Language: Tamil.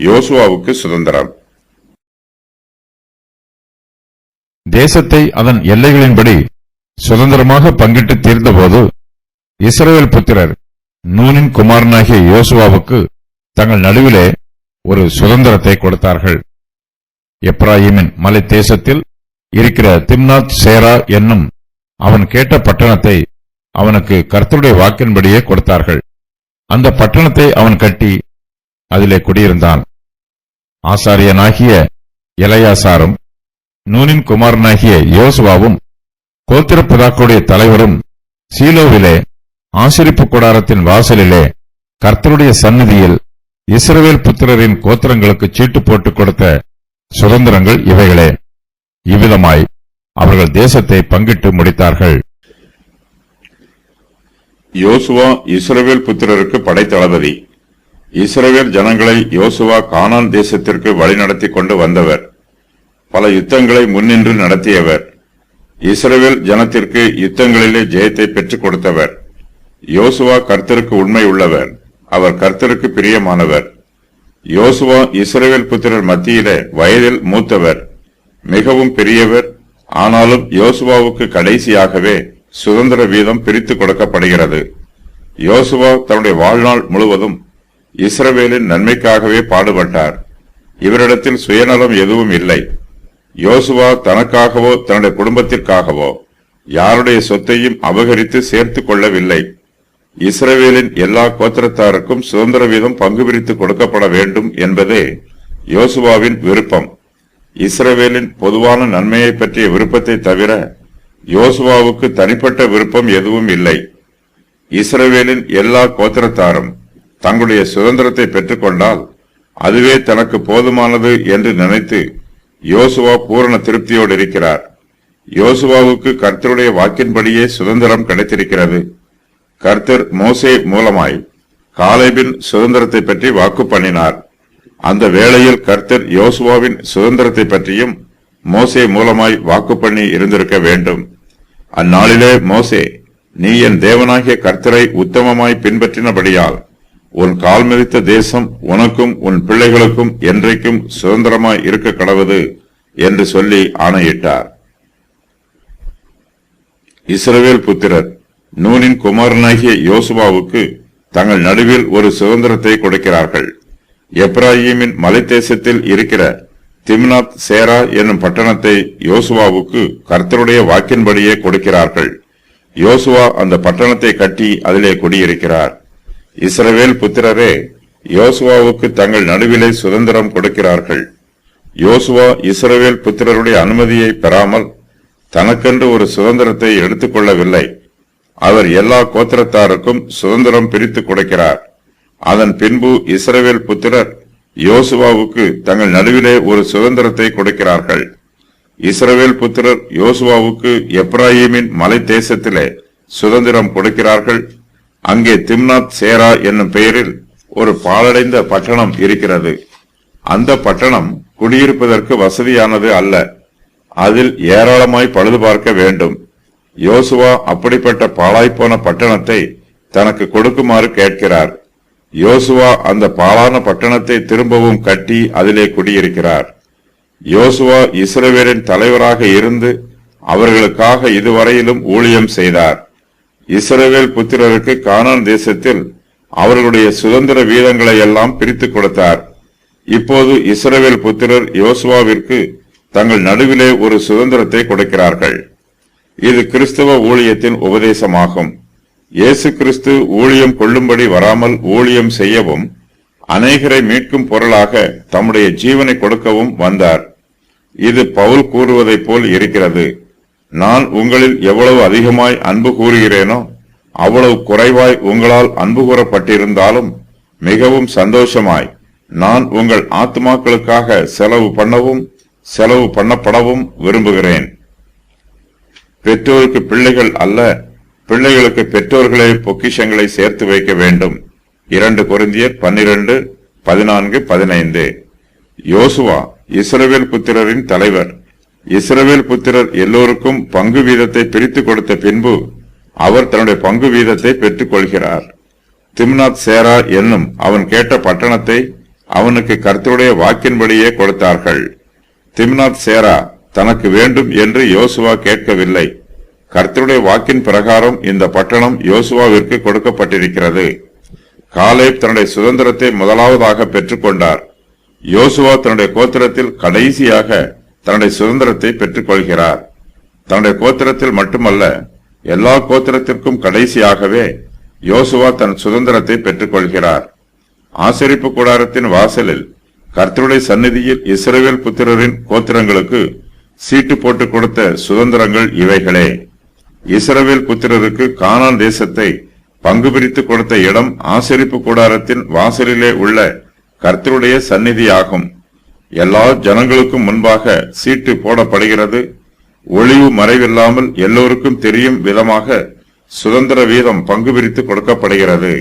யோசுவாவுக்கு சுதந்திரம். தேசத்தை அதன் எல்லைகளின்படி சுதந்திரமாக பங்கிட்டு தீர்ந்தபோது இஸ்ரவேல் புத்திரர் நூனின் குமாரனாகிய யோசுவாவுக்கு தங்கள் நடுவிலே ஒரு சுதந்திரத்தை கொடுத்தார்கள். எப்ராயிமின் மலை தேசத்தில் இருக்கிற திம்னாத் சேரா என்னும் அவன் கேட்ட பட்டணத்தை அவனுக்கு கர்த்தருடைய வாக்கின்படியே கொடுத்தார்கள். அந்த பட்டணத்தை அவன் கட்டி அதிலே குடியிருந்தான். ஆசாரியனாகிய எலையாசாரும் நூனின் குமாரனாகிய யோசுவாவும் கோத்திர பிதாக்களுடைய தலைவரும் சீலோவிலே ஆசரிப்பு கூடாரத்தின் வாசலிலே கர்த்தருடைய சந்நிதியில் இஸ்ரவேல் புத்திரரின் கோத்திரங்களுக்கு சீட்டு போட்டுக் கொடுத்த சுதந்திரங்கள் இவைகளே. இவ்விதமாய் அவர்கள் தேசத்தை பங்கிட்டு முடித்தார்கள். யோசுவா இஸ்ரவேல் புத்திரருக்கு படைத்தளபதி. இஸ்ரவேல் ஜனங்களை யோசுவா கானான் தேசத்திற்கு வழிநடத்தி கொண்டு வந்தவர். பல யுத்தங்களை முன்னின்று நடத்தியவர். இஸ்ரவேல் ஜனத்திற்கு யுத்தங்களிலே ஜெயத்தை பெற்றுக் கொடுத்தவர். யோசுவா கர்த்தருக்கு உண்மை உள்ளவர். அவர் கர்த்தருக்கு பிரியமானவர். யோசுவா இஸ்ரவேல் புத்திரர் மத்தியிலே வயதில் மூத்தவர், மிகவும் பெரியவர். ஆனாலும் யோசுவாவுக்கு கடைசியாகவே சுதந்திர வீதம் பிரித்து கொடுக்கப்படுகிறது. யோசுவா தன்னுடைய வாழ்நாள் முழுவதும் இஸ்ரவேலின் நன்மைக்காகவே பாடுபட்டார். இவரிடத்தில் சுயநலம் எதுவும் இல்லை. யோசுவா தனக்காகவோ தன்னுடைய குடும்பத்திற்காகவோ யாருடைய சொத்தையும் அபகரித்து சேர்த்துக் கொள்ளவில்லை. இஸ்ரவேலின் எல்லா கோத்திரத்தாருக்கும் சுதந்திர வீதம் பங்கு பிரித்து கொடுக்கப்பட வேண்டும் என்பதே யோசுவாவின் விருப்பம். இஸ்ரவேலின் பொதுவான நன்மையை பற்றிய விருப்பத்தை தவிர யோசுவாவுக்கு தனிப்பட்ட விருப்பம் எதுவும் இல்லை. இஸ்ரவேலின் எல்லா கோத்திரத்தாரும் தங்களுடைய சுதந்திரத்தை பெற்றுக்கொண்டால் அதுவே தனக்கு போதுமானது என்று நினைத்து யோசுவா பூரண திருப்தியோடு இருக்கிறார். யோசுவாவுக்கு கர்த்தருடைய வாக்கின்படியே சுதந்திரம் கிடைத்திருக்கிறது. கர்த்தர் மோசே மூலமாய் காலேபின் சுதந்திரத்தை பற்றி வாக்கு பண்ணினார். அந்த வேளையில் கர்த்தர் யோசுவாவின் சுதந்திரத்தை பற்றியும் மோசே மூலமாய் வாக்கு பண்ணி இருந்திருக்க வேண்டும். அந்நாளிலே மோசே, நீ என் தேவனாகிய கர்த்தரை உத்தமமாய் பின்பற்றினபடியால் உன் கால் மிதித்த தேசம் உனக்கும் உன் பிள்ளைகளுக்கும் என்றைக்கும் சுதந்திரமாய் இருக்க கடவது என்று சொல்லி ஆணையிட்டார். இஸ்ரவேல் புத்திரர் நூனின் குமாரனாகிய யோசுவாவுக்கு தங்கள் நடுவில் ஒரு சுதந்திரத்தை கொடுக்கிறார்கள். எப்ராயிமின் மலை தேசத்தில் இருக்கிற திம்னாத் சேரா என்னும் பட்டணத்தை யோசுவாவுக்கு கர்த்தருடைய வாக்கின்படியே கொடுக்கிறார்கள். யோசுவா அந்த பட்டணத்தை கட்டி அதிலே குடியிருக்கிறார். இஸ்ரவேல் புத்திரரே யோசுவாவுக்கு தங்கள் நடுவிலே சுதந்திரம் கொடுக்கிறார்கள். யோசுவா இஸ்ரவேல் புத்திரருடைய அனுமதியை பெறாமல் தனக்கென்று ஒரு சுதந்திரத்தை எடுத்துக் கொள்ளவில்லை. அவர் எல்லா கோத்திரத்தாருக்கும் சுதந்திரம் பிரித்து கொடுக்கிறார். அதன் பின்பு இஸ்ரவேல் புத்திரர் யோசுவாவுக்கு தங்கள் நடுவிலே ஒரு சுதந்திரத்தை கொடுக்கிறார்கள். இஸ்ரவேல் புத்திரர் யோசுவாவுக்கு எப்ராயிமின் மலை தேசத்திலே சுதந்திரம் கொடுக்கிறார்கள். அங்கே திம்னாத் சேரா என்னும் பெயரில் ஒரு பாழடைந்த பட்டணம் இருக்கிறது. அந்த பட்டணம் குடியிருப்பதற்கு வசதியானது அல்ல. அதில் ஏராளமாய் பழுது பார்க்க வேண்டும். யோசுவா அப்படிப்பட்ட பாழாய்ப்போன பட்டணத்தை தனக்கு கொடுக்குமாறு கேட்கிறார். யோசுவா அந்த பாழான பட்டணத்தை திரும்பவும் கட்டி அதிலே குடியிருக்கிறார். யோசுவா இஸ்ரவேலின் தலைவராக இருந்து அவர்களுக்காக இதுவரையிலும் ஊழியம் செய்தார். இஸ்ரவேல் புத்திரருக்கு கானான் தேசத்தில் அவர்களுடைய சுதந்திர வீதங்களை எல்லாம் பிரித்து கொடுத்தார். இப்போது இஸ்ரவேல் புத்திரர் யோசுவாவிற்கு தங்கள் நடுவிலே ஒரு சுதந்திரத்தை கொடுக்கிறார்கள். இது கிறிஸ்தவ ஊழியத்தின் உபதேசமாகும். இயேசு கிறிஸ்து ஊழியம் கொள்ளும்படி வராமல் ஊழியம் செய்யவும் அநேகரை மீட்கும் பொருளாக தம்முடைய ஜீவனை கொடுக்கவும் வந்தார். இது பவுல் கூறுவதைப் போல் இருக்கிறது. நான் உங்களில் எவ்வளவு அதிகமாய் அன்பு கூறுகிறேனோ அவ்வளவு குறைவாய் உங்களால் அன்பு கூறப்பட்டிருந்தாலும் மிகவும் சந்தோஷமாய் நான் உங்கள் ஆத்துமாக்களுக்காக செலவு பண்ணப்படவும் விரும்புகிறேன். பெற்றோருக்கு பிள்ளைகள் அல்ல, பிள்ளைகளுக்கு பெற்றோர்களே பொக்கிஷங்களை சேர்த்து வைக்க வேண்டும். 2 கொரிந்தியர் 12:14-15. யோசுவா இஸ்ரவேல் புத்திரரின் தலைவர். இஸ்ரவேல் புத்திரர் எல்லோருக்கும் பங்கு வீதத்தை பிரித்து கொடுத்த பின்பு அவர் தன்னுடைய பங்கு வீதத்தை பெற்றுக் கொள்கிறார். திம்னாத் சேரா என்னும் அவன் கேட்ட பட்டணத்தை அவனுக்கு கர்த்தருடைய வாக்கின்படியே கொடுத்தார்கள். திம்னாத் சேரா தனக்கு வேண்டும் என்று யோசுவா கேட்கவில்லை. கர்த்தருடைய வாக்கின் பிரகாரம் இந்த பட்டணம் யோசுவாவிற்கு கொடுக்கப்பட்டிருக்கிறது. காலேப் தன்னுடைய சுதந்திரத்தை முதலாவதாக பெற்றுக் கொண்டார். யோசுவா தன்னுடைய கோத்திரத்தில் கடைசியாக தன்னுடைய சுதந்திரத்தை பெற்றுக் கொள்கிறார். தன்னுடைய கோத்திரத்தில் மட்டுமல்ல, எல்லா கோத்திரத்திற்கும் கடைசியாகவே யோசுவா தன் சுதந்திரத்தை பெற்றுக் கொள்கிறார். ஆசரிப்பு கூடாரத்தின் வாசலில் கர்த்தருடைய சந்நிதியில் இஸ்ரவேல் புத்திரரின் கோத்திரங்களுக்கு சீட்டு போட்டு கொடுத்த சுதந்திரங்கள் இவைகளே. இஸ்ரவேல் புத்திரருக்கு கானான் தேசத்தை பங்கு பிரித்து கொடுத்த இடம் ஆசரிப்பு கூடாரத்தின் வாசலிலே உள்ள கர்த்தருடைய சந்நிதியாகும். எல்லா ஜனங்களுக்கும் முன்பாக சீட்டு போடப்படுகிறது. ஒளிவு மறைவில்லாமல் எல்லோருக்கும் தெரியும் விதமாக சுதந்திர வீதம் பங்கு பிரித்து கொடுக்கப்படுகிறது.